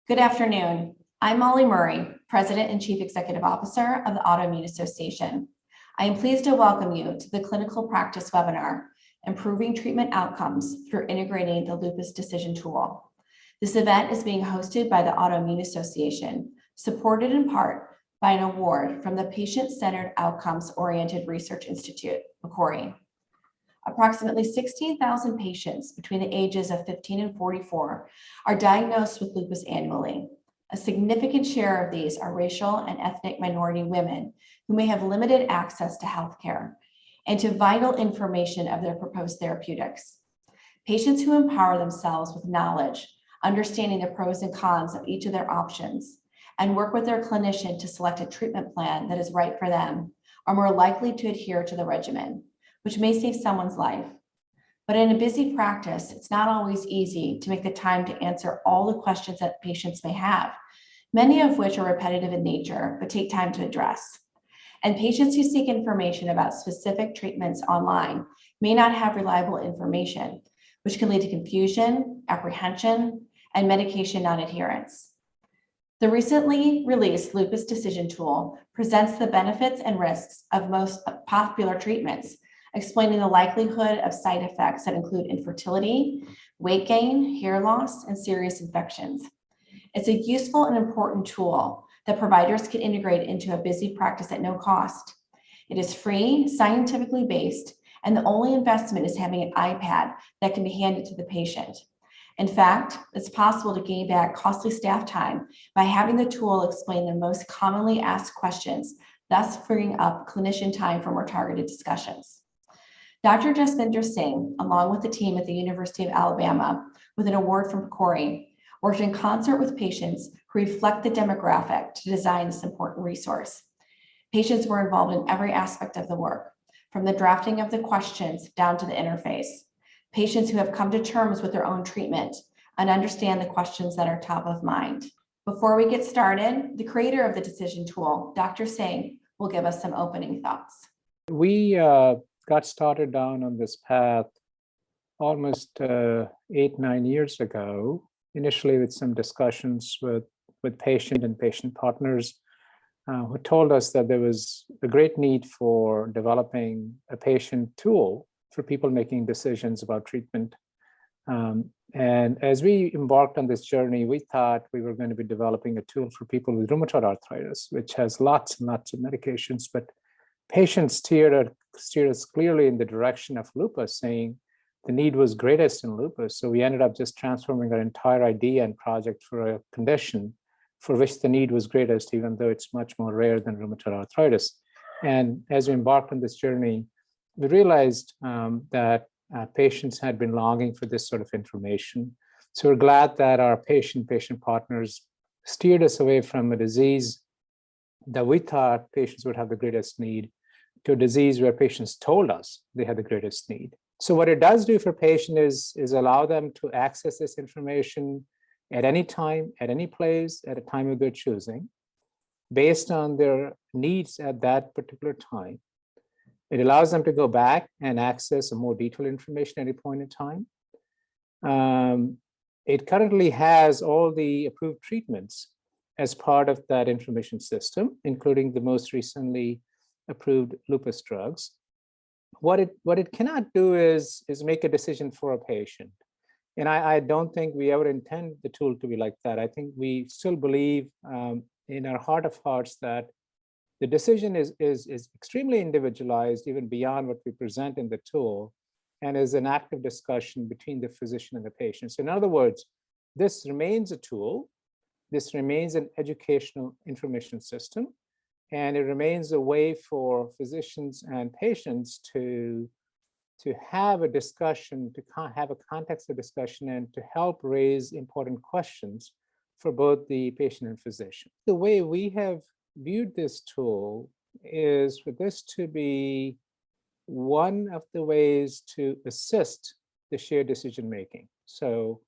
Good afternoon. I'm Molly Murray, President and Chief Executive Officer of the Autoimmune Association. I am pleased to welcome you to the Clinical Practice webinar, Improving Treatment Outcomes Through Integrating the Lupus Decision Tool. This event is being hosted by the Autoimmune Association, supported in part by an award from the Patient-Centered Outcomes-Oriented Research Institute, PCORI. Approximately 16,000 patients between the ages of 15 and 44 are diagnosed with lupus annually. A significant share of these are racial and ethnic minority women who may have limited access to healthcare and to vital information of their proposed therapeutics. Patients who empower themselves with knowledge, understanding the pros and cons of each of their options, and work with their clinician to select a treatment plan that is right for them are more likely to adhere to the regimen, which may save someone's life. But in a busy practice, it's not always easy to make the time to answer all the questions that patients may have, many of which are repetitive in nature, but take time to address. And patients who seek information about specific treatments online may not have reliable information, which can lead to confusion, apprehension, and medication non-adherence. The recently released Lupus Decision tool presents the benefits and risks of most popular treatments, explaining the likelihood of side effects that include infertility, weight gain, hair loss, and serious infections. It's a useful and important tool that providers can integrate into a busy practice at no cost. It is free, scientifically based, and the only investment is having an iPad that can be handed to the patient. In fact, it's possible to gain back costly staff time by having the tool explain the most commonly asked questions, thus freeing up clinician time for more targeted discussions. Dr. Jasvinder Singh, along with the team at the University of Alabama, with an award from PCORI, worked in concert with patients who reflect the demographic to design this important resource. Patients were involved in every aspect of the work, from the drafting of the questions down to the interface. Patients who have come to terms with their own treatment and understand the questions that are top of mind. Before we get started, the creator of the decision tool, Dr. Singh, will give us some opening thoughts. We got started down on this path almost 8-9 years ago, initially with some discussions with patient and patient partners who told us that there was a great need for developing a patient tool for people making decisions about treatment. And as we embarked on this journey, we thought we were going to be developing a tool for people with rheumatoid arthritis, which has lots and lots of medications, but patients steered us clearly in the direction of lupus, saying the need was greatest in lupus. So we ended up just transforming our entire idea and project for a condition for which the need was greatest, even though it's much more rare than rheumatoid arthritis. And as we embarked on this journey, we realized that patients had been longing for this sort of information. So we're glad that our patient partners steered us away from a disease that we thought patients would have the greatest need to a disease where patients told us they had the greatest need. So what it does do for patients is allow them to access this information at any time, at any place, at a time of their choosing, based on their needs at that particular time. It allows them to go back and access a more detailed information at any point in time. It currently has all the approved treatments as part of that information system, including the most recently approved lupus drugs. What it cannot do is make a decision for a patient. And I don't think we ever intend the tool to be like that. I think we still believe in our heart of hearts that the decision is extremely individualized, even beyond what we present in the tool, and is an active discussion between the physician and the patient. So in other words, this remains a tool. This remains an educational information system, and it remains a way for physicians and patients to have a discussion, to have a context of discussion, and to help raise important questions for both the patient and physician. The way we have viewed this tool is for this to be one of the ways to assist the shared decision-making. So,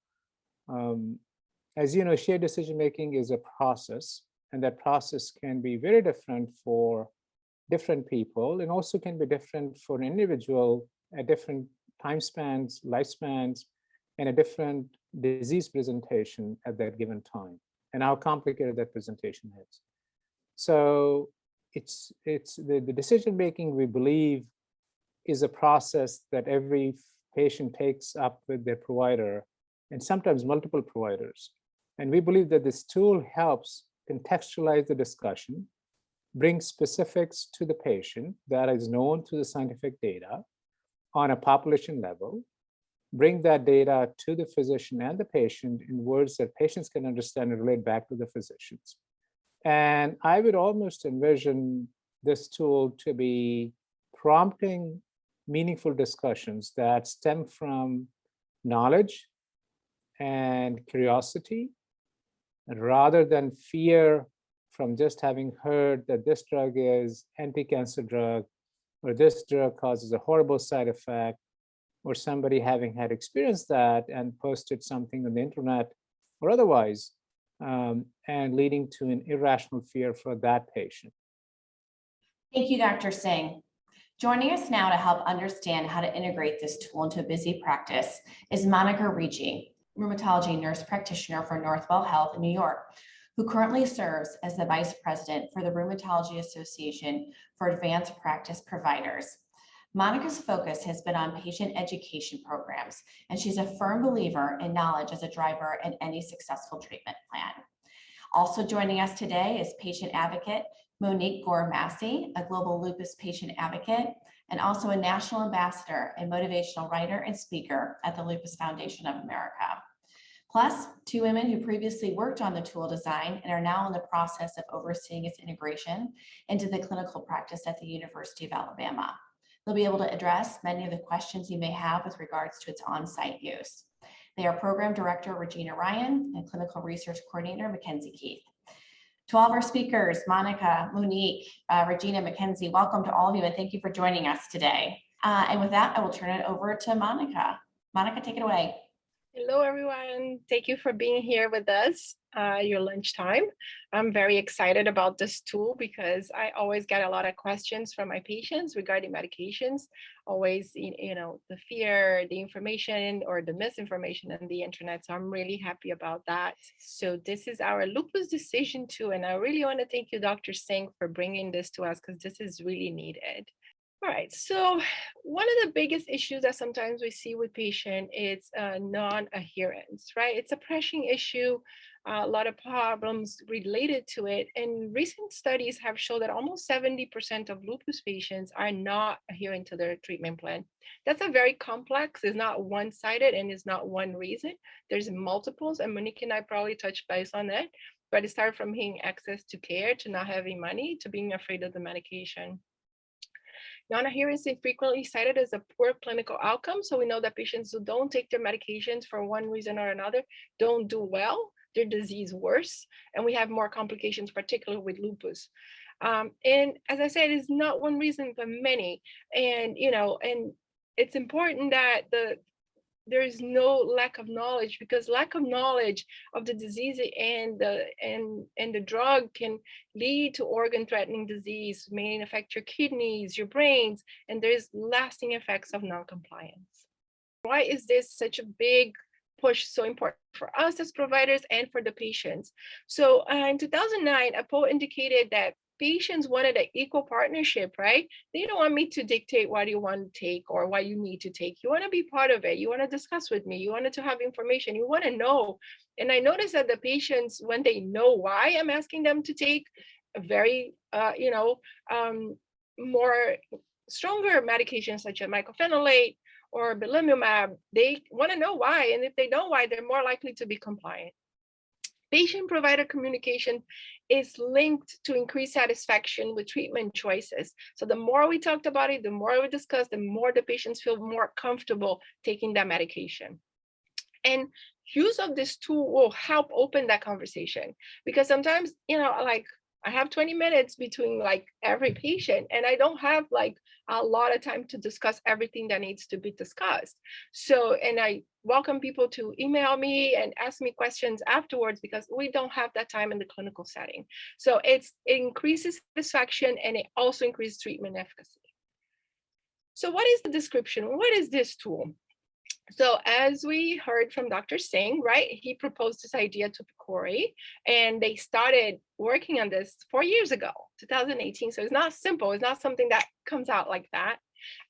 as you know, shared decision-making is a process, and that process can be very different for different people, and also can be different for an individual at different time spans, lifespans, and a different disease presentation at that given time. and how complicated that presentation is. So it's the decision making, we believe, is a process that every patient takes up with their provider, and sometimes multiple providers. And we believe that this tool helps contextualize the discussion, bring specifics to the patient that is known through the scientific data on a population level, bring that data to the physician and the patient in words that patients can understand and relate back to the physicians. And I would almost envision this tool to be prompting meaningful discussions that stem from knowledge and curiosity, rather than fear from just having heard that this drug is anti-cancer drug, or this drug causes a horrible side effect, or somebody having had experienced that and posted something on the internet or otherwise, and leading to an irrational fear for that patient. Thank you, Dr. Singh. Joining us now to help understand how to integrate this tool into a busy practice is Monica Ricci, rheumatology nurse practitioner for Northwell Health in New York, who currently serves as the vice president for the Rheumatology Association for Advanced Practice Providers. Monica's focus has been on patient education programs, and she's a firm believer in knowledge as a driver in any successful treatment plan. Also joining us today is patient advocate Monique Gore-Massey, a global lupus patient advocate, and also a national ambassador and motivational writer and speaker at the Lupus Foundation of America. Plus, two women who previously worked on the tool design and are now in the process of overseeing its integration into the clinical practice at the University of Alabama. They'll be able to address many of the questions you may have with regards to its on-site use. They are Program Director Regina Ryan and Clinical Research Coordinator Mackenzie Keith. To all of our speakers, Monica, Monique, Regina, Mackenzie, welcome to all of you, and thank you for joining us today. And with that, I will turn it over to Monica. Monica, take it away. Hello, everyone. Thank you for being here with us your lunchtime. I'm very excited about this tool because I always get a lot of questions from my patients regarding medications, always, the fear, the information or the misinformation on the internet. So I'm really happy about that. So this is our Lupus Decision tool, and I really want to thank you, Dr. Singh, for bringing this to us because this is really needed. All right, so one of the biggest issues that sometimes we see with patient is non-adherence, right? It's a pressing issue, a lot of problems related to it. And recent studies have shown that almost 70% of lupus patients are not adhering to their treatment plan. That's a very complex, it's not one-sided and it's not one reason. There's multiples, and Monique and I probably touched base on that, but it started from having access to care, to not having money, to being afraid of the medication. Non-adherence is frequently cited as a poor clinical outcome. So we know that patients who don't take their medications for one reason or another don't do well, their disease worse, and we have more complications, particularly with lupus. And as I said, it's not one reason, but many. And, and it's important that there is no lack of knowledge, because lack of knowledge of the disease and the drug can lead to organ-threatening disease, may affect your kidneys, your brains, and there's lasting effects of non-compliance. Why is this such a big push, so important for us as providers and for the patients? So in 2009, a poll indicated that patients wanted an equal partnership, right? They don't want me to dictate what you want to take or what you need to take. You want to be part of it. You want to discuss with me. You wanted to have information. You want to know. And I noticed that the patients, when they know why I'm asking them to take a very, more stronger medications such as mycophenolate or belimumab, they want to know why. And if they know why, they're more likely to be compliant. Patient-provider communication is linked to increased satisfaction with treatment choices. So the more we talked about it, the more we discussed, the more the patients feel more comfortable taking that medication. And use of this tool will help open that conversation, because sometimes, I have 20 minutes between every patient, and I don't have a lot of time to discuss everything that needs to be discussed. So, and I welcome people to email me and ask me questions afterwards, because we don't have that time in the clinical setting. So it increases satisfaction, and it also increases treatment efficacy. So what is the description? What is this tool? So as we heard from Dr. Singh, right, he proposed this idea to Picori, and they started working on this 4 years ago, 2018. So it's not simple. It's not something that comes out like that.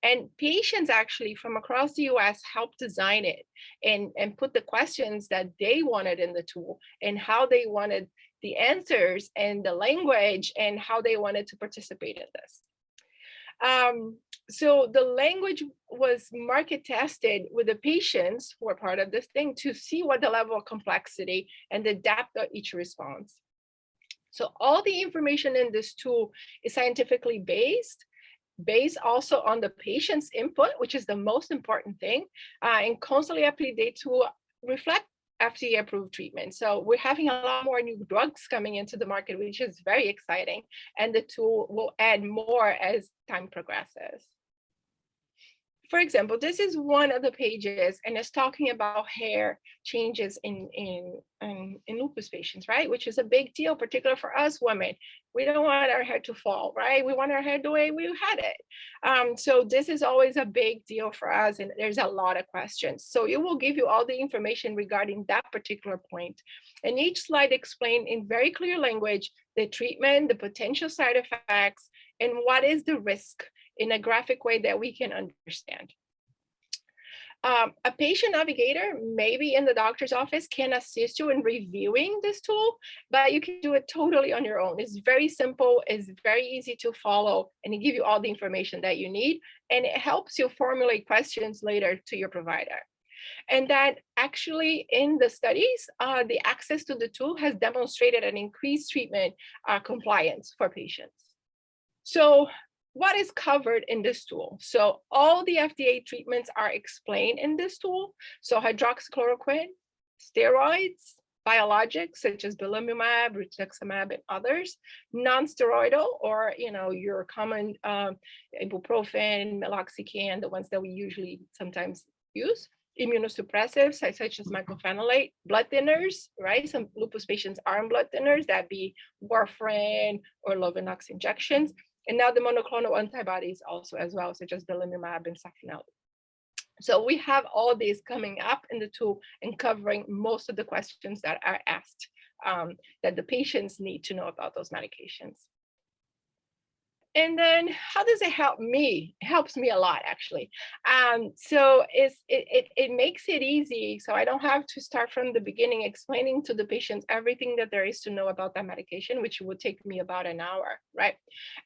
And patients actually from across the US helped design it and put the questions that they wanted in the tool and how they wanted the answers and the language and how they wanted to participate in this. So the language was market tested with the patients who were part of this thing to see what the level of complexity and the depth of each response. So all the information in this tool is scientifically based also on the patient's input, which is the most important thing, and constantly updated to reflect FDA approved treatment. So we're having a lot more new drugs coming into the market, which is very exciting. And the tool will add more as time progresses. For example, this is one of the pages, and it's talking about hair changes in lupus patients, right? Which is a big deal, particularly for us women. We don't want our hair to fall, right? We want our hair the way we had it. So this is always a big deal for us, and there's a lot of questions. So it will give you all the information regarding that particular point. And each slide explains in very clear language the treatment, the potential side effects, and what is the risk in a graphic way that we can understand. A patient navigator, maybe in the doctor's office, can assist you in reviewing this tool, but you can do it totally on your own. It's very simple, it's very easy to follow, and it gives you all the information that you need, and it helps you formulate questions later to your provider. And that actually in the studies, the access to the tool has demonstrated an increased treatment compliance for patients. So what is covered in this tool? So all the FDA treatments are explained in this tool. So hydroxychloroquine, steroids, biologics such as belimumab, rituximab, and others, non-steroidal, or your common ibuprofen, meloxicam, the ones that we usually sometimes use, immunosuppressives such as mycophenolate, blood thinners, right? Some lupus patients are on blood thinners, that be warfarin or Lovenox injections. And now the monoclonal antibodies also as well, such as belimumab and safinelli. So we have all these coming up in the tool and covering most of the questions that are asked that the patients need to know about those medications. And then how does it help me? It helps me a lot, actually. So it makes it easy. So I don't have to start from the beginning explaining to the patients everything that there is to know about that medication, which would take me about an hour, right?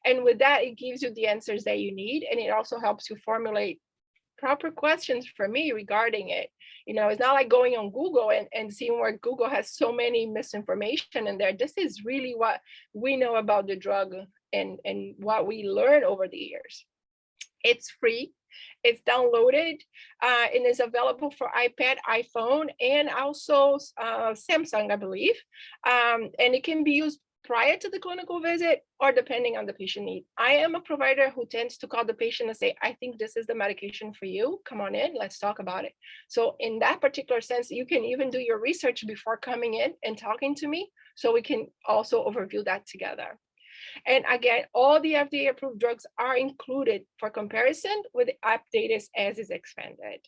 And with that, it gives you the answers that you need. And it also helps you formulate proper questions for me regarding it. It's not like going on Google and seeing where Google has so many misinformation in there. This is really what we know about the drug and what we learn over the years. It's free, it's downloaded, and is available for iPad, iPhone, and also Samsung, I believe. And it can be used prior to the clinical visit or depending on the patient need. I am a provider who tends to call the patient and say, I think this is the medication for you. Come on in, let's talk about it. So in that particular sense, you can even do your research before coming in and talking to me, so we can also overview that together. And again, all the FDA approved drugs are included for comparison with updated as is expanded.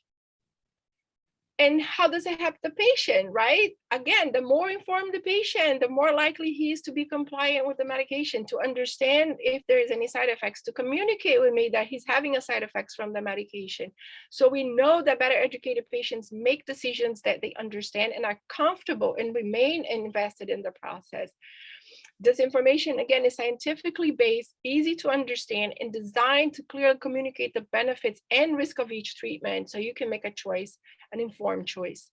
And how does it help the patient, right? Again, the more informed the patient, the more likely he is to be compliant with the medication, to understand if there is any side effects, to communicate with me that he's having a side effects from the medication. So we know that better educated patients make decisions that they understand and are comfortable and remain invested in the process. This information, again, is scientifically based, easy to understand, and designed to clearly communicate the benefits and risk of each treatment so you can make a choice, an informed choice.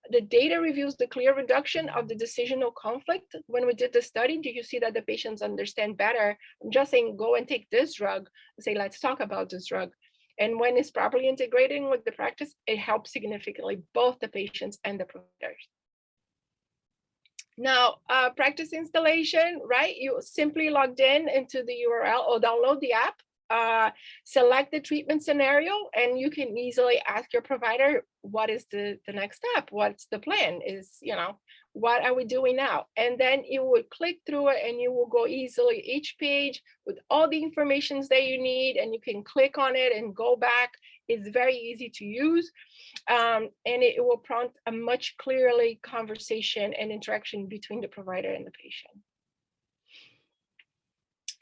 The data reveals the clear reduction of the decisional conflict. When we did the study, do you see that the patients understand better? I'm just saying, go and take this drug, say, let's talk about this drug. And when it's properly integrated with the practice, it helps significantly both the patients and the providers. Now, practice installation, right? You simply logged in into the URL or download the app select the treatment scenario, and you can easily ask your provider, what is the next step? What's the plan? What are we doing now? And then you would click through it and you will go easily each page with all the information that you need, and you can click on it and go back. It's very easy to use. And it will prompt a much clearly conversation and interaction between the provider and the patient.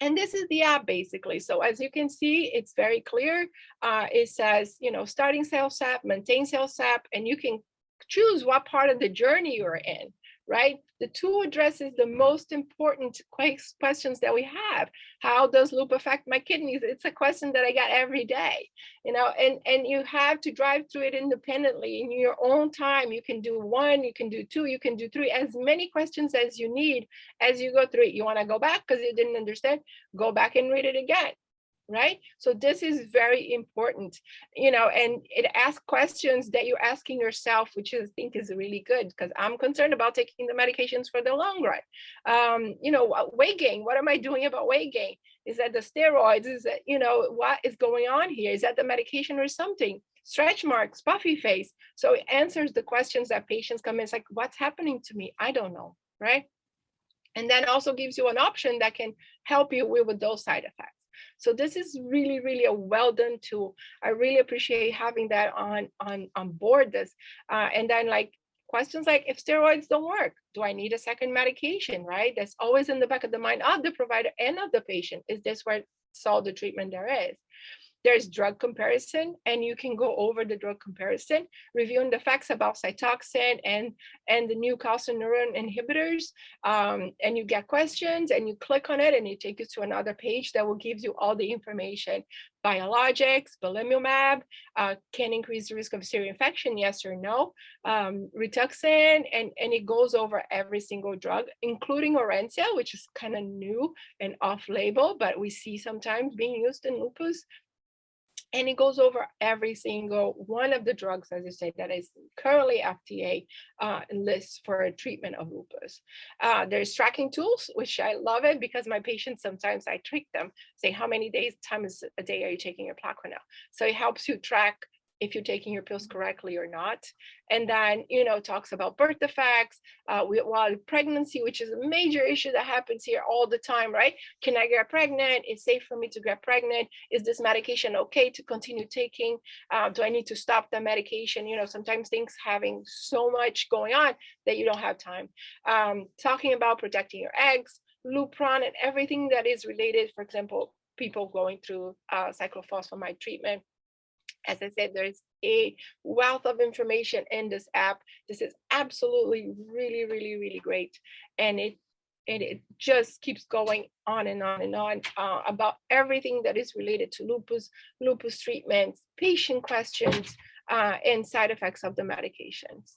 And this is the app basically. So as you can see, it's very clear. It says, starting sales app, maintain sales app, and you can choose what part of the journey you're in, right? The tool addresses the most important questions that we have. How does lupus affect my kidneys? It's a question that I get every day, and you have to drive through it independently in your own time. You can do 1, you can do 2, you can do 3, as many questions as you need as you go through it. You want to go back because you didn't understand, go back and read it again. Right? So this is very important, and it asks questions that you're asking yourself, which I think is really good, because I'm concerned about taking the medications for the long run. Weight gain, what am I doing about weight gain? Is that the steroids? Is that, what is going on here? Is that the medication or something? Stretch marks, puffy face. So it answers the questions that patients come in. It's like, what's happening to me? I don't know, right? And then also gives you an option that can help you with those side effects. So this is really, really a well done tool. I really appreciate having that on board this. And then questions like, if steroids don't work, do I need a second medication, right? That's always in the back of the mind of the provider and of the patient. Is this where all the treatment there is? There's drug comparison, and you can go over the drug comparison, reviewing the facts about Cytoxan and the new calcineurin inhibitors. And you get questions, and you click on it, and it takes you to another page that will give you all the information. Biologics, belimumab, can increase the risk of serious infection, yes or no. Rituxan, and it goes over every single drug, including Orencia, which is kind of new and off-label, but we see sometimes being used in lupus. And it goes over every single one of the drugs, as you say, that is currently FDA list for treatment of lupus. There's tracking tools, which I love it, because my patients, sometimes I trick them, say, how many times a day are you taking your Plaquenil? So it helps you track if you're taking your pills correctly or not. And then, talks about birth defects, while pregnancy, which is a major issue that happens here all the time, right? Can I get pregnant? It's safe for me to get pregnant. Is this medication okay to continue taking? Do I need to stop the medication? Sometimes things having so much going on that you don't have time. Talking about protecting your eggs, Lupron, and everything that is related, for example, people going through cyclophosphamide treatment. As I said, there's a wealth of information in this app. This is absolutely really, really, really great. And it just keeps going on and on and on about everything that is related to lupus treatments, patient questions, and side effects of the medications.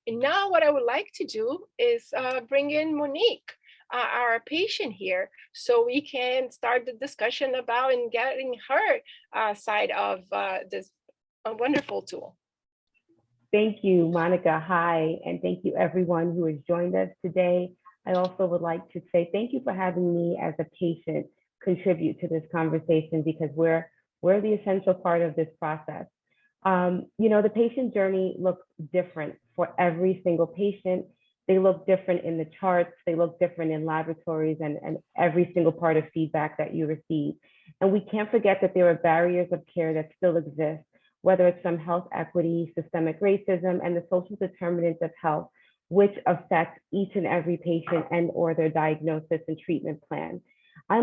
And now what I would like to do is bring in Monique, our patient here, so we can start the discussion about and getting her side of this wonderful tool. Thank you, Monica. Hi, and thank you everyone who has joined us today. I also would like to say thank you for having me as a patient contribute to this conversation, because we're the essential part of this process. The patient journey looks different for every single patient. They look different in the charts, they look different in laboratories, and every single part of feedback that you receive. And we can't forget that there are barriers of care that still exist, whether it's from health equity, systemic racism, and the social determinants of health, which affect each and every patient and or their diagnosis and treatment plan. I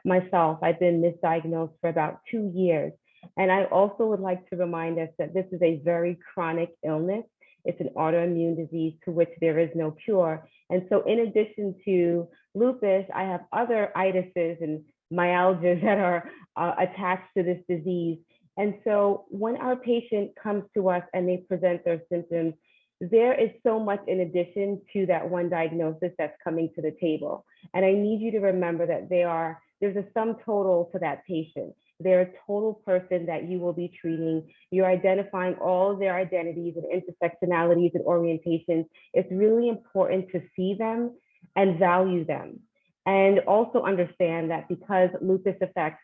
myself, I've been misdiagnosed for about 2 years. And I also would like to remind us that this is a very chronic illness. It's an autoimmune disease to which there is no cure. And so in addition to lupus, I have other itises and myalgias that are attached to this disease. And so when our patient comes to us and they present their symptoms, there is so much in addition to that one diagnosis that's coming to the table. And I need you to remember that there's a sum total to that patient. They're a total person that you will be treating. You're identifying all of their identities and intersectionalities and orientations. It's really important to see them and value them. And also understand that because lupus affects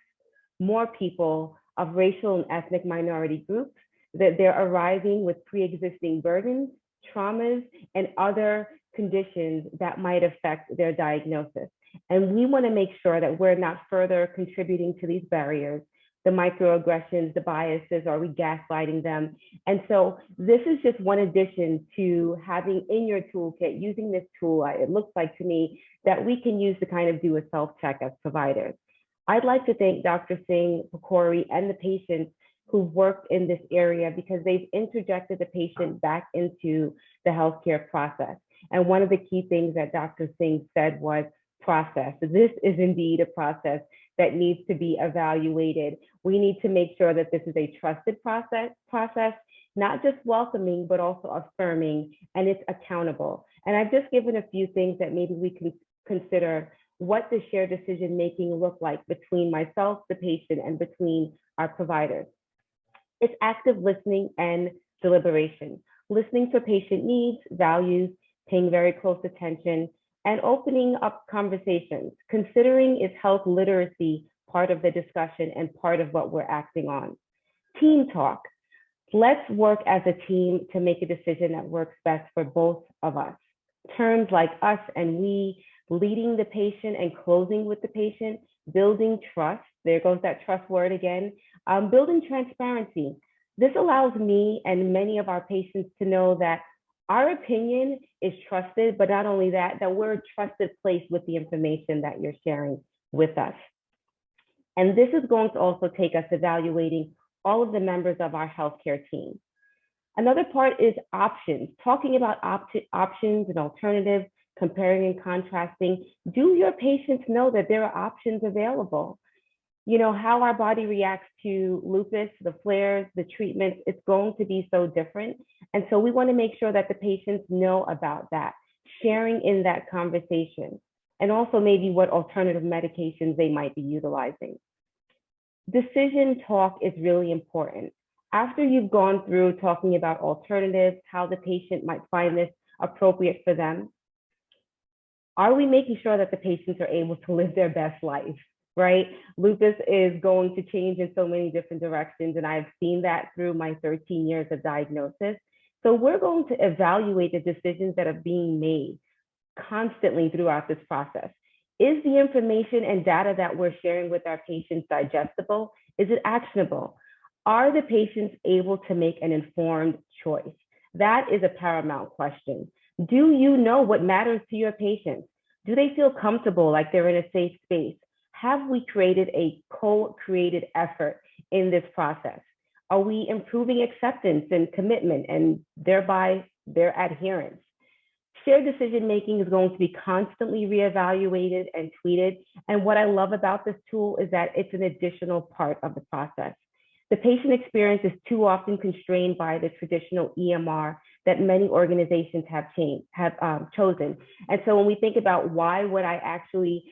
more people of racial and ethnic minority groups, that they're arriving with pre-existing burdens, traumas, and other conditions that might affect their diagnosis. And we want to make sure that we're not further contributing to these barriers, the microaggressions, the biases, are we gaslighting them? And so this is just one addition to having in your toolkit, using this tool. It looks like to me that we can use to kind of do a self-check as providers. I'd like to thank Dr. Singh, Pokori, and the patients who've worked in this area, because they've interjected the patient back into the healthcare process. And one of the key things that Dr. Singh said was process. This is indeed a process that needs to be evaluated. We need to make sure that this is a trusted process, not just welcoming, but also affirming, and it's accountable. And I've just given a few things that maybe we can consider what the shared decision making look like between myself, the patient, and between our providers. It's active listening and deliberation, listening for patient needs, values, paying very close attention, and opening up conversations. Considering is health literacy part of the discussion and part of what we're acting on. Team talk. Let's work as a team to make a decision that works best for both of us. Terms like us and we, leading the patient and closing with the patient, building trust. There goes that trust word again. Building transparency. This allows me and many of our patients to know that our opinion is trusted, but not only that, that we're a trusted place with the information that you're sharing with us. And this is going to also take us evaluating all of the members of our healthcare team. Another part is options, talking about options and alternatives, comparing and contrasting. Do your patients know that there are options available? You know, how our body reacts to lupus, the flares, the treatments, it's going to be so different. And so we want to make sure that the patients know about that, sharing in that conversation, and also maybe what alternative medications they might be utilizing. Decision talk is really important. After you've gone through talking about alternatives, how the patient might find this appropriate for them, are we making sure that the patients are able to live their best life? Right? Lupus is going to change in so many different directions, and I've seen that through my 13 years of diagnosis. So we're going to evaluate the decisions that are being made constantly throughout this process. Is the information and data that we're sharing with our patients digestible? Is it actionable? Are the patients able to make an informed choice? That is a paramount question. Do you know what matters to your patients? Do they feel comfortable, like they're in a safe space? Have we created a co-created effort in this process? Are we improving acceptance and commitment and thereby their adherence? Shared decision-making is going to be constantly reevaluated and tweeted. And what I love about this tool is that it's an additional part of the process. The patient experience is too often constrained by the traditional EMR that many organizations have chosen. And so when we think about why would I actually,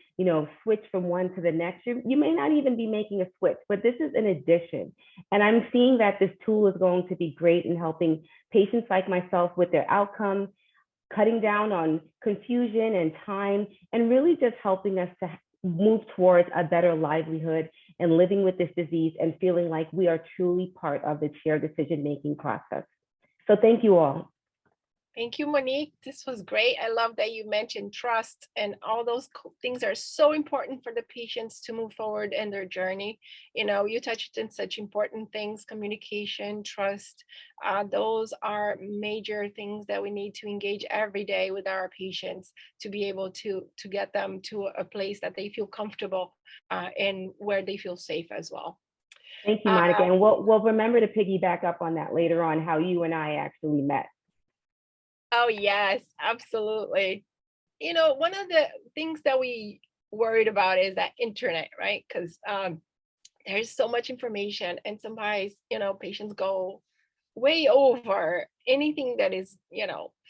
switch from one to the next, you may not even be making a switch, but this is an addition. And I'm seeing that this tool is going to be great in helping patients like myself with their outcome, cutting down on confusion and time, and really just helping us to move towards a better livelihood and living with this disease and feeling like we are truly part of the shared decision-making process. So thank you all. Thank you, Monique. This was great. I love that you mentioned trust, and all those things are so important for the patients to move forward in their journey. You touched on such important things: communication, trust. Those are major things that we need to engage every day with our patients to be able to get them to a place that they feel comfortable and where they feel safe as well. Thank you, Monica. And we'll remember to piggyback up on that later on, how you and I actually met. Oh, yes, absolutely. One of the things that we worried about is that internet, right? Because there's so much information, and sometimes, patients go way over anything that is,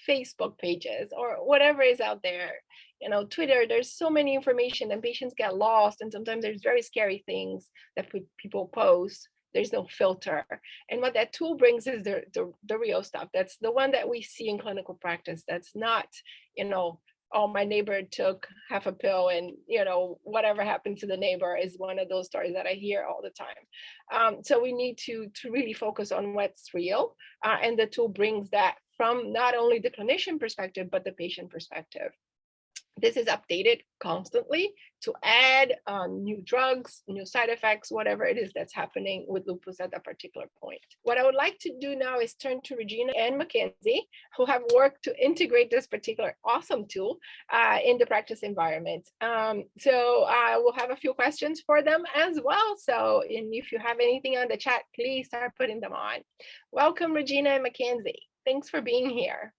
Facebook pages or whatever is out there, Twitter. There's so many information, and patients get lost. And sometimes there's very scary things that people post. There's no filter. And what that tool brings is the real stuff. That's the one that we see in clinical practice. That's not, oh, my neighbor took half a pill and, whatever happened to the neighbor is one of those stories that I hear all the time. So we need to really focus on what's real. And the tool brings that from not only the clinician perspective, but the patient perspective. This is updated constantly to add new drugs, new side effects, whatever it is that's happening with lupus at that particular point. What I would like to do now is turn to Regina and Mackenzie, who have worked to integrate this particular awesome tool in the practice environment. So we'll have a few questions for them as well. So and if you have anything on the chat, please start putting them on. Welcome, Regina and Mackenzie. Thanks for being here.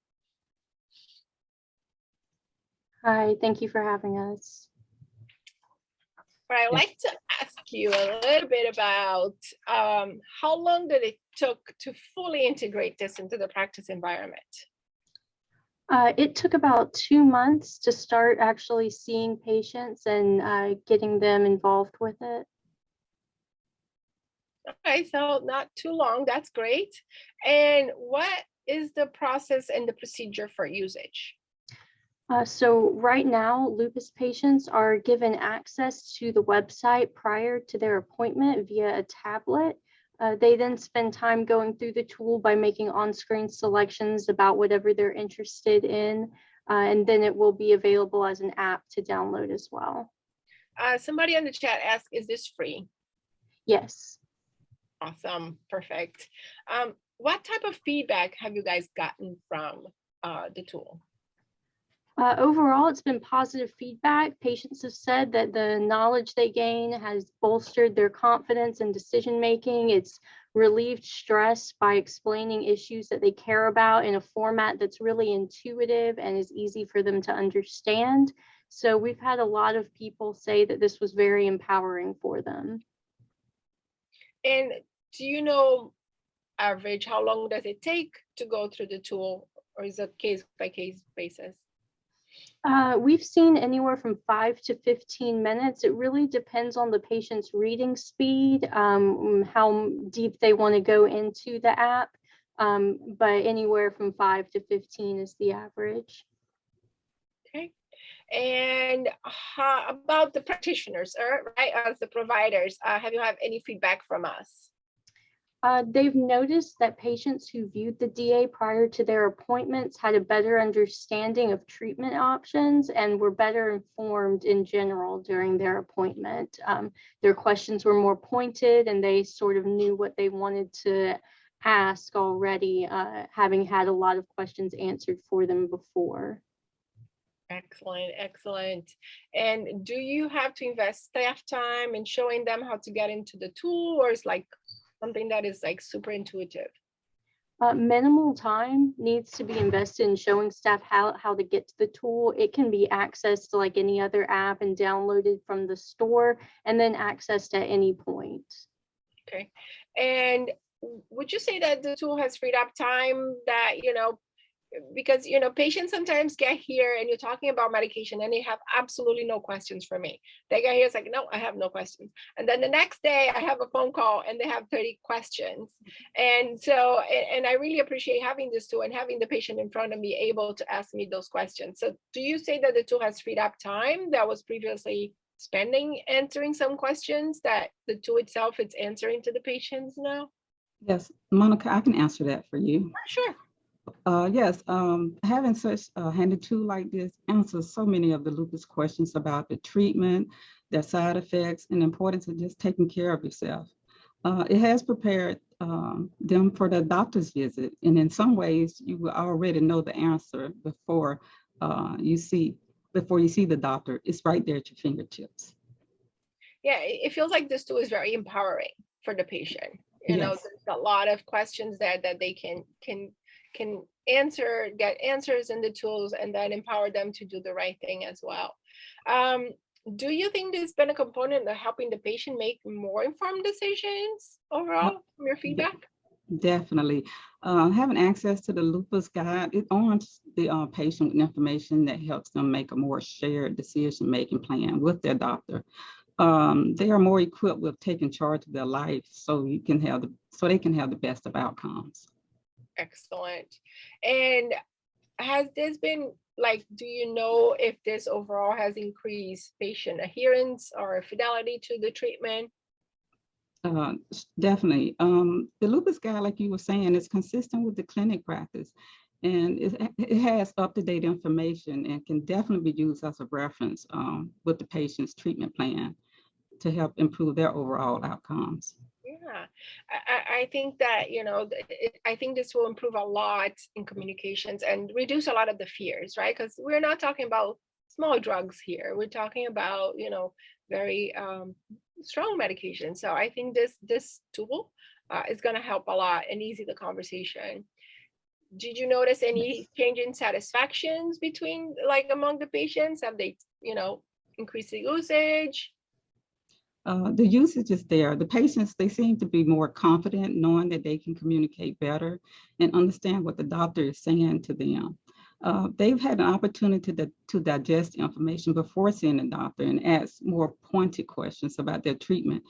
Hi, thank you for having us. But I'd like to ask you a little bit about how long did it took to fully integrate this into the practice environment? It took about 2 months to start actually seeing patients and getting them involved with it. Okay, so not too long, that's great. And what is the process and the procedure for usage? So right now, lupus patients are given access to the website prior to their appointment via a tablet. They then spend time going through the tool by making on-screen selections about whatever they're interested in, and then it will be available as an app to download as well. Somebody on the chat asked, is this free? Yes. Awesome, perfect. What type of feedback have you guys gotten from the tool? Overall, it's been positive feedback. Patients have said that the knowledge they gain has bolstered their confidence in decision making. It's relieved stress by explaining issues that they care about in a format that's really intuitive and is easy for them to understand. So we've had a lot of people say that this was very empowering for them. And do you know average, how long does it take to go through the tool, or is it case by case basis? We've seen anywhere from 5 to 15 minutes. It really depends on the patient's reading speed, how deep they want to go into the app, but anywhere from 5 to 15 is the average. Okay. And how about the practitioners, right, as the providers, have you had any feedback from us? They've noticed that patients who viewed the DA prior to their appointments had a better understanding of treatment options and were better informed in general during their appointment. Their questions were more pointed and they sort of knew what they wanted to ask already, having had a lot of questions answered for them before. Excellent, excellent. And do you have to invest staff time in showing them how to get into the tool, or is like something that is like super intuitive? Minimal time needs to be invested in showing staff how to get to the tool. It can be accessed like any other app and downloaded from the store and then accessed at any point. Okay. And would you say that the tool has freed up time that, because patients sometimes get here and you're talking about medication and they have absolutely no questions for me. They get here, it's like, no, I have no questions. And then the next day I have a phone call and they have 30 questions. And so, and I really appreciate having this tool and having the patient in front of me able to ask me those questions. So do you say that the tool has freed up time that was previously spending answering some questions, that the tool itself is answering to the patients now? Yes, Monica, I can answer that for you. Sure. Yes, having such a handy tool like this answers so many of the lupus questions about the treatment, their side effects, and the importance of just taking care of yourself. It has prepared them for the doctor's visit, and in some ways, you will already know the answer before you see the doctor. It's right there at your fingertips. Yeah, it feels like this tool is very empowering for the patient. Yes. There's a lot of questions there that they can answer, get answers in the tools, and then empower them to do the right thing as well. Do you think there's been a component of helping the patient make more informed decisions overall from your feedback? Definitely. Having access to the lupus guide, it arms the patient with information that helps them make a more shared decision-making plan with their doctor. They are more equipped with taking charge of their life so they can have the best of outcomes. Excellent. And has this been like, do you know if this overall has increased patient adherence or fidelity to the treatment? Definitely. The lupus guide, like you were saying, is consistent with the clinic practice, and it has up-to-date information and can definitely be used as a reference with the patient's treatment plan to help improve their overall outcomes. Yeah, I think that, I think this will improve a lot in communications and reduce a lot of the fears, right? Because we're not talking about small drugs here. We're talking about, very strong medication. So I think this tool is going to help a lot and ease the conversation. Did you notice any change in satisfactions between, like, among the patients? Have they, increased the usage? The usage is there. The patients, they seem to be more confident knowing that they can communicate better and understand what the doctor is saying to them. They've had an opportunity to digest information before seeing the doctor and ask more pointed questions about their treatment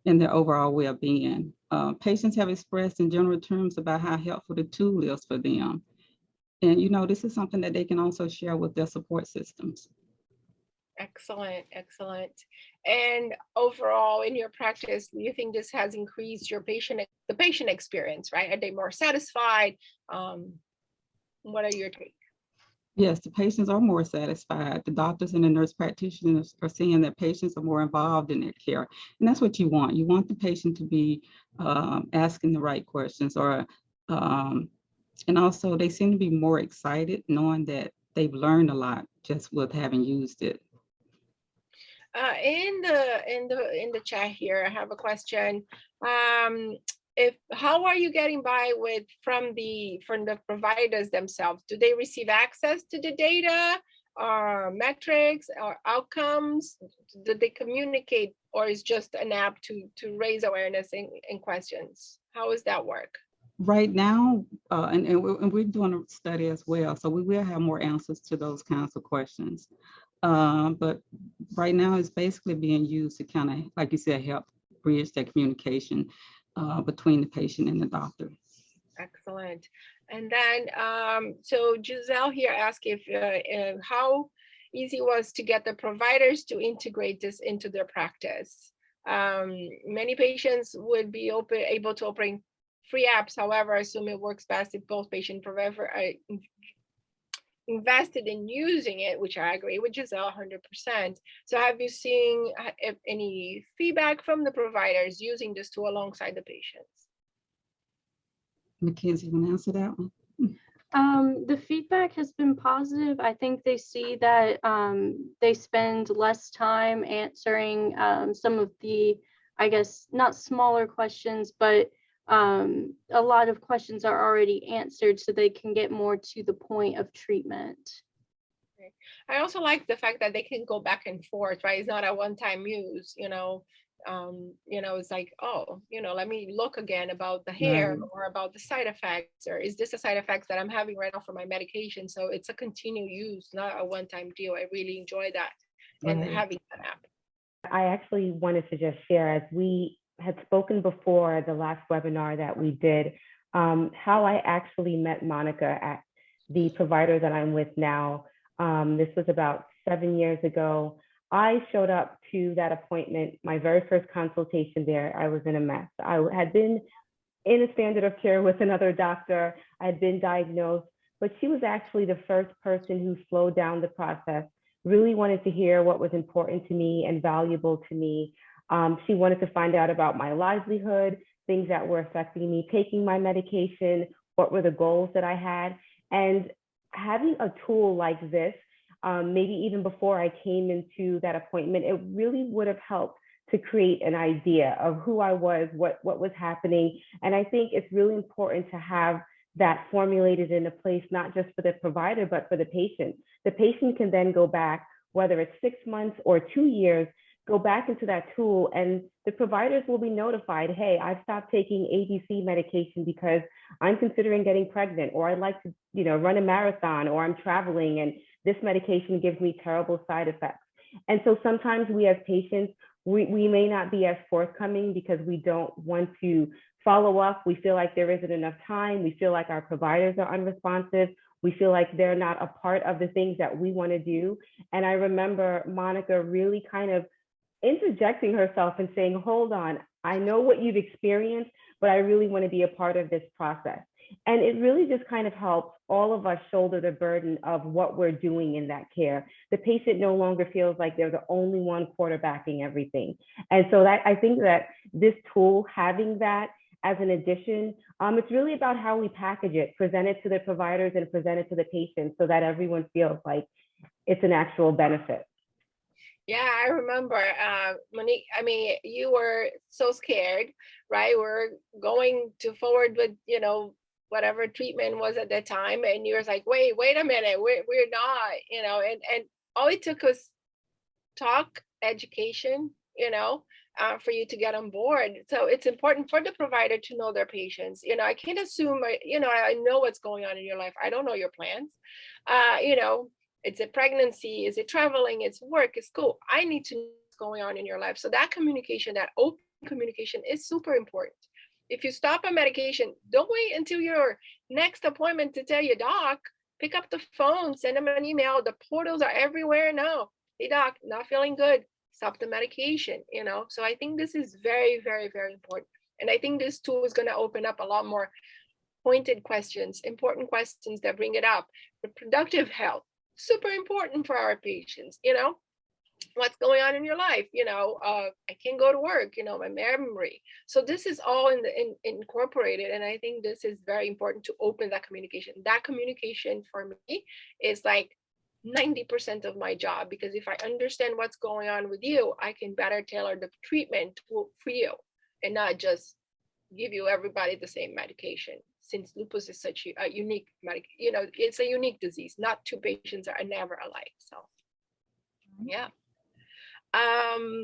and their overall well-being. Patients have expressed in general terms about how helpful the tool is for them. And, this is something that they can also share with their support systems. Excellent, excellent. And overall, in your practice, do you think this has increased the patient experience, right? Are they more satisfied? What are your takes? Yes, the patients are more satisfied. The doctors and the nurse practitioners are seeing that patients are more involved in their care. And that's what you want. You want the patient to be asking the right questions, and also they seem to be more excited knowing that they've learned a lot just with having used it. In the chat here, I have a question. How are you getting by from the providers themselves? Do they receive access to the data or metrics or outcomes? Do they communicate, or is just an app to raise awareness and questions? How does that work? Right now, and we're doing a study as well, so we will have more answers to those kinds of questions. But right now, it's basically being used to kind of, like you said, help bridge that communication between the patient and the doctor. Excellent. And then, so Giselle here asked if how easy it was to get the providers to integrate this into their practice. Many patients would be able to operate free apps. However, I assume it works best if both patient and provider are invested in using it, which I agree with Giselle 100%. So have you seen any feedback from the providers using this tool alongside the patients? Mackenzie, you want to answer that one? The feedback has been positive. I think they see that they spend less time answering some of the, I guess, not smaller questions, but a lot of questions are already answered, so they can get more to the point of treatment. I also like the fact that they can go back and forth, right? It's not a one-time use, it's like, oh, let me look again about the hair or about the side effects, or is this a side effects that I'm having right now for my medication? So it's a continued use, not a one-time deal. I really enjoy that and having that app. I actually wanted to just share, as we had spoken before the last webinar that we did, how I actually met Monica at the provider that I'm with now. This was about 7 years ago. I showed up to that appointment, my very first consultation there. I was in a mess. I had been in a standard of care with another doctor. I had been diagnosed, but she was actually the first person who slowed down the process, really wanted to hear what was important to me and valuable to me. She wanted to find out about my livelihood, things that were affecting me, taking my medication, what were the goals that I had. And having a tool like this, maybe even before I came into that appointment, it really would have helped to create an idea of who I was, what was happening. And I think it's really important to have that formulated in a place, not just for the provider, but for the patient. The patient can then go back, whether it's 6 months or 2 years, go back into that tool, and the providers will be notified, hey, I've stopped taking ABC medication because I'm considering getting pregnant, or I'd like to, run a marathon, or I'm traveling and this medication gives me terrible side effects. And so sometimes we as patients, we may not be as forthcoming because we don't want to follow up. We feel like there isn't enough time. We feel like our providers are unresponsive, We feel like they're not a part of the things that we want to do. And I remember Monica really kind of interjecting herself and saying, hold on, I know what you've experienced, but I really want to be a part of this process. And it really just kind of helps all of us shoulder the burden of what we're doing in that care. The patient no longer feels like they're the only one quarterbacking everything. And so that, I think that this tool, having that as an addition, it's really about how we package it, present it to the providers and present it to the patients so that everyone feels like it's an actual benefit. Yeah, I remember, Monique, I mean, you were so scared, right? We're going to forward with, whatever treatment was at that time. And you were like, wait a minute, we're not, and all it took was talk, education, for you to get on board. So it's important for the provider to know their patients. I can't assume, I know what's going on in your life. I don't know your plans. It's a pregnancy, is it traveling, it's work, it's school. I need to know what's going on in your life. So that communication, that open communication is super important. If you stop a medication, don't wait until your next appointment to tell your doc. Pick up the phone, send them an email. The portals are everywhere now. Hey doc, not feeling good. Stop the medication, So I think this is very, very, very important. And I think this tool is going to open up a lot more pointed questions, important questions that bring it up. Reproductive health, super important for our patients, what's going on in your life, I can't go to work, my memory. So this is all incorporated. And I think this is very important to open that communication. That communication for me is like 90% of my job, because if I understand what's going on with you, I can better tailor the treatment for you and not just give you everybody the same medication. Since lupus is such a unique it's a unique disease. Not two patients are never alike. So yeah.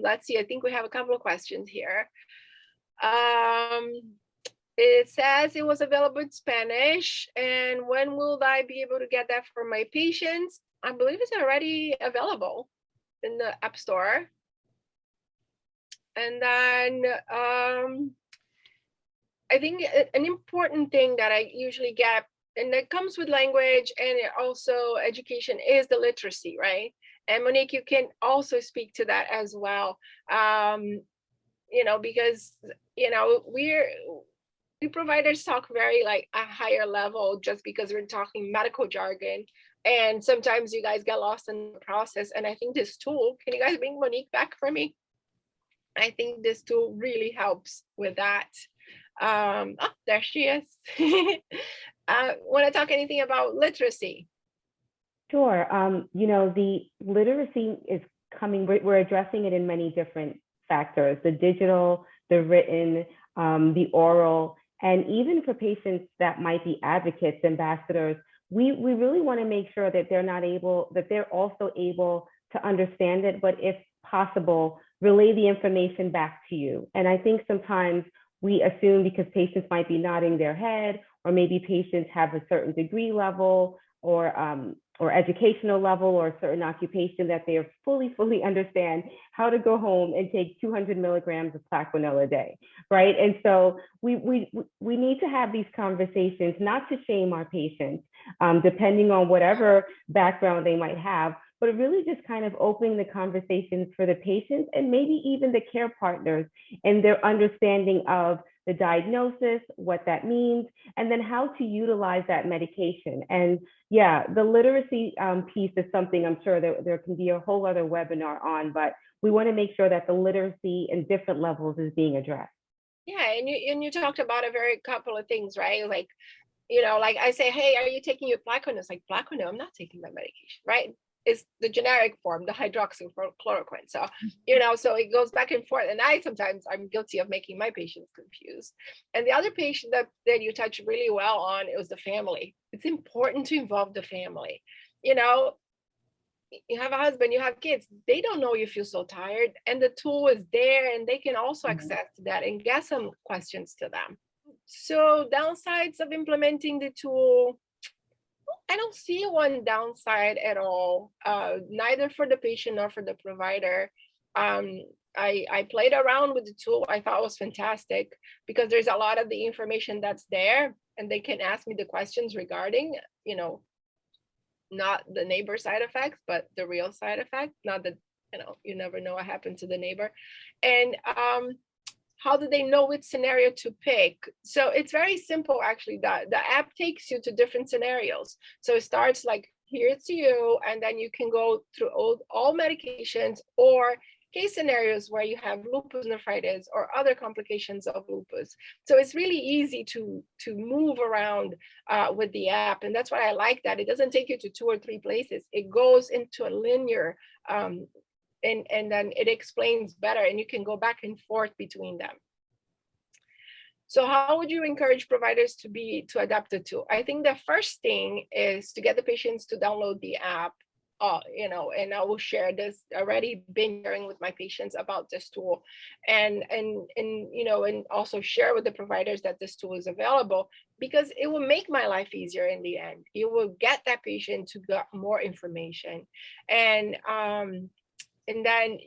Let's see, I think we have a couple of questions here. It says it was available in Spanish, and when will I be able to get that for my patients? I believe it's already available in the App Store. And then I think an important thing that I usually get, and that comes with language and also education, is the literacy, right? And Monique, you can also speak to that as well, because, we providers talk very like a higher level just because we're talking medical jargon. And sometimes you guys get lost in the process. And I think this tool, can you guys bring Monique back for me? I think this tool really helps with that. There she is. Want to talk anything about literacy? Sure. The literacy is coming, we're addressing it in many different factors: the digital, the written, the oral, and even for patients that might be advocates, ambassadors, we really want to make sure that they're also able to understand it, but if possible, relay the information back to you. And I think sometimes we assume because patients might be nodding their head, or maybe patients have a certain degree level or educational level or a certain occupation, that they fully understand how to go home and take 200 milligrams of Plaquenil a day, right? And so we need to have these conversations, not to shame our patients, depending on whatever background they might have, but really just kind of opening the conversations for the patients and maybe even the care partners and their understanding of the diagnosis, what that means, and then how to utilize that medication. And yeah, the literacy piece is something I'm sure that there can be a whole other webinar on, but we want to make sure that the literacy in different levels is being addressed. Yeah, and you talked about a very couple of things, right? Like, like I say, hey, are you taking your Plaquenil? It's like, Plaquenil, I'm not taking my medication, right? It's the generic form, the hydroxychloroquine. So, so it goes back and forth. And I'm guilty of making my patients confused. And the other patient that you touched really well on, it was the family. It's important to involve the family. You have a husband, you have kids, they don't know you feel so tired. And the tool is there and they can also access that and get some questions to them. So downsides of implementing the tool, I don't see one downside at all, neither for the patient nor for the provider. I played around with the tool. I thought it was fantastic because there's a lot of the information that's there and they can ask me the questions regarding, not the neighbor side effects, but the real side effect, not that, you never know what happened to the neighbor. And how do they know which scenario to pick? So it's very simple, actually. The app takes you to different scenarios. So it starts like, here it's you, and then you can go through all medications or case scenarios where you have lupus nephritis or other complications of lupus. So it's really easy to move around with the app. And that's why I like that. It doesn't take you to 2 or 3 places. It goes into a linear, and then it explains better, and you can go back and forth between them. So how would you encourage providers to adapt the tool? I think the first thing is to get the patients to download the app. And I will share this. Already been sharing with my patients about this tool, and also share with the providers that this tool is available, because it will make my life easier in the end. It will get that patient to get more information, and then,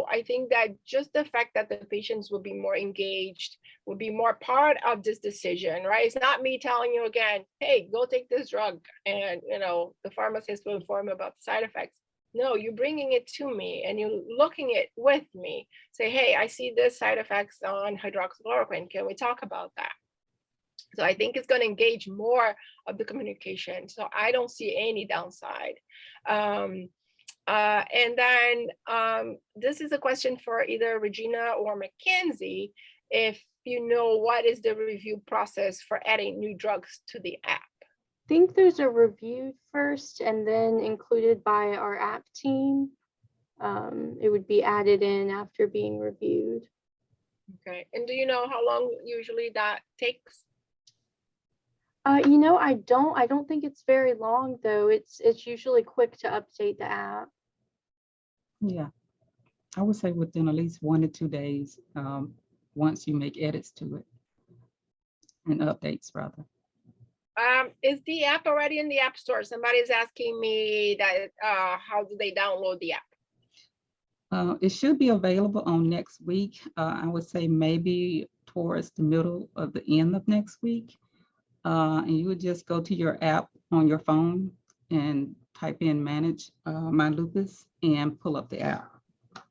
I think that just the fact that the patients will be more engaged, will be more part of this decision, right? It's not me telling you again, hey, go take this drug, and, the pharmacist will inform you about the side effects. No, you're bringing it to me and you're looking it with me. Say, hey, I see this side effects on hydroxychloroquine. Can we talk about that? So I think it's going to engage more of the communication. So I don't see any downside. And then this is a question for either Regina or Mackenzie. If you know, what is the review process for adding new drugs to the app? I think those are reviewed first and then included by our app team. It would be added in after being reviewed. Okay. And do you know how long usually that takes? I don't think it's very long though. It's usually quick to update the app. Yeah, I would say within at least 1 to 2 days, once you make edits to it and updates rather. Is the app already in the App Store? Somebody's asking me that, how do they download the app? It should be available on next week. I would say maybe towards the middle of the end of next week. And you would just go to your app on your phone and type in Manage My Lupus and pull up the app.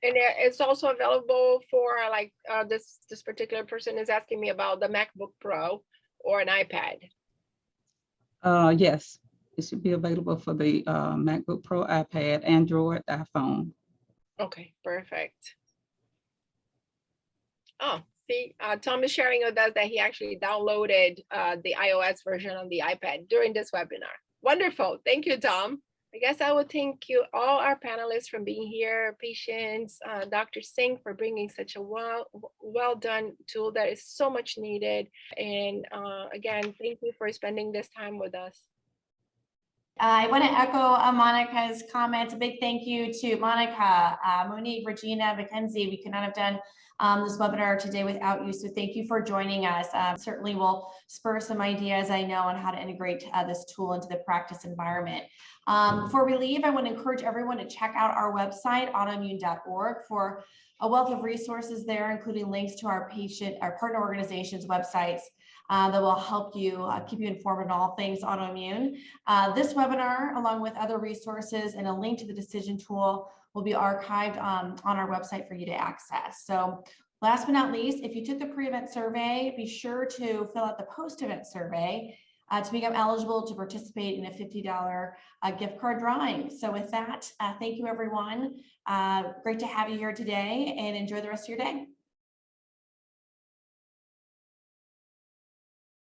And it's also available for like this particular person is asking me about the MacBook Pro or an iPad. Yes, it should be available for the MacBook Pro, iPad, Android, iPhone. Okay, perfect. Oh, see, Tom is sharing with us that he actually downloaded the iOS version on the iPad during this webinar. Wonderful. Thank you, Tom. I guess I would thank you, all our panelists, for being here, patients, Dr. Singh for bringing such a well done tool that is so much needed. And again, thank you for spending this time with us. I want to echo Monica's comments. A big thank you to Monica, Monique, Regina, Mackenzie. We could not have done this webinar today without you. So thank you for joining us. Certainly will spur some ideas, I know, on how to integrate this tool into the practice environment. Before we leave, I want to encourage everyone to check out our website, autoimmune.org, for a wealth of resources there, including links to our partner organizations' websites that will help you keep you informed on all things autoimmune. This webinar, along with other resources and a link to the decision tool, will be archived on our website for you to access. So last but not least, if you took the pre-event survey, be sure to fill out the post-event survey to become eligible to participate in a $50 gift card drawing. So with that, thank you, everyone. Great to have you here today, and enjoy the rest of your day.